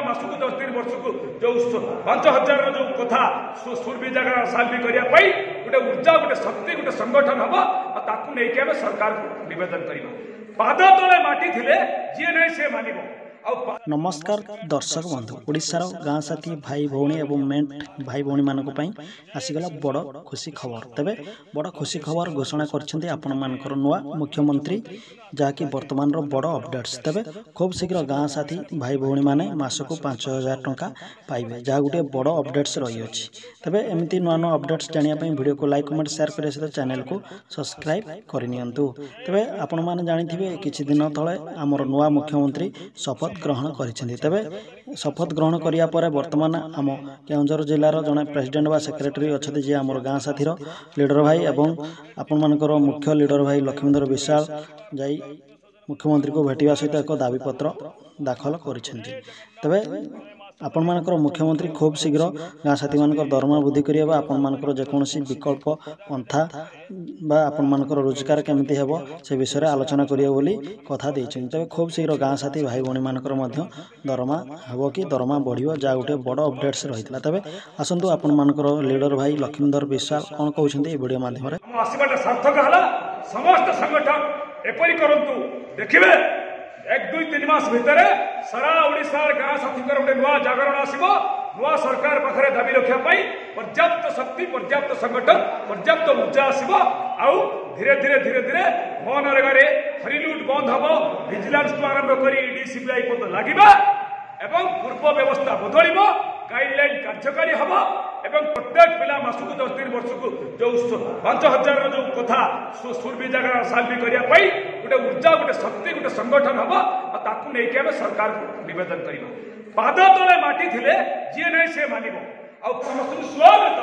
Mask 10 वर्ष को जो 5000 जो कथा सुरभि जगह साल्वी करने गोटे ऊर्जा गोटे शक्ति गोटे संगठन हम ताकू नहीं आम सरकार को निवेदन करवा पाद तले माटी थिले जी नहीं से मानिबो। नमस्कार दर्शक बंधु ओडिशार गाँ साथी भाई भौणी एवं मेंट भाई भौणी मानक पई आसीगला बड़ खुशी खबर तेबे बड़ खुशी खबर घोषणा करछन्ते आपण मानकर नुआ मुख्यमंत्री जहाँकि वर्तमान रो बड़ अपडेट्स तेबे खूब शीघ्र गाँ साथी भाई भौणी माने मासको 5000 टंका पाइबे जहाँ गोटे बड़ अपडेट्स रही अछि। तेबे एमती नुआ नुआ अपडेट्स जानिया पई वीडियो को लाइक कमेंट शेयर करे सहित चैनल को सब्सक्राइब करनियंतु। तेबे आपण माने जानिथिबे किछि दिन तळे हमर नुआ मुख्यमंत्री शपथ ग्रहण करिसेंती। तेबे शपथ ग्रहण करिया परे वर्तमान आम केउंझर जिल्लार जने प्रेसिडेंट बा सेक्रेटरी अछथि जे हमर गाँ साथीर लीडर भाई एवं आपण मानकर मुख्य लीडर भाई लक्ष्मीधर विशाल जाई मुख्यमंत्री को भेटिया सहित एक दाबी पत्र दाखल करिसेंती। तेबे आपण मानकर मुख्यमंत्री खूब शीघ्र गाँ साथी मानकर दरमा वृद्धि करिया आपण मानकर जेकोसी विकल्प पंथा बा आपण मानकर रोजगार केमिति हेबो से विषय रे आलोचना करिया बोली कथा दैछन। तबे खूब शीघ्र गाँ साथी भाई भौणी मानकर मध्य दरमा हेबो कि दरमा बढ़ियो जा गोटे बड़ अपडेट्स रहितला। तबे आसंतु आपण मानकर लीडर भाई लक्ष्मीधर विशाल कोन कहउछन्ते ए वीडियो माध्यम रे आसीबाटा सार्थक हला समस्त संगठन एपरि करंतु देखिबे 1-2-3 मास भितर सारा ओडिशार गाँ साथी गोटे नुआ जागरण आसो नुआ सरकार पाखे दाबी रखा पर्याप्त शक्ति पर्याप्त संगठन पर्याप्त ऊर्जा आसो आउ धीरे धीरे धीरे धीरे मनरेगा हरिलुट बंद हम विजिलेंस को आरंभ कर ईडी सीबीआई पद लगे एवं पूर्व व्यवस्था बदल गाइडलाइन कार्यकारी हम एवं प्रत्येक पिला मासक 10 वर्ष को जो 5000 जो कथा सुरभि जगह साल्वी करने गोटे ऊर्जा गोटे शक्ति गोटे संगठन हम ताकू नहीं आम सरकार को निवेदन करवा पाद तले माटी थिले जी नहीं से मानिबो। आ समस्त स्वागत।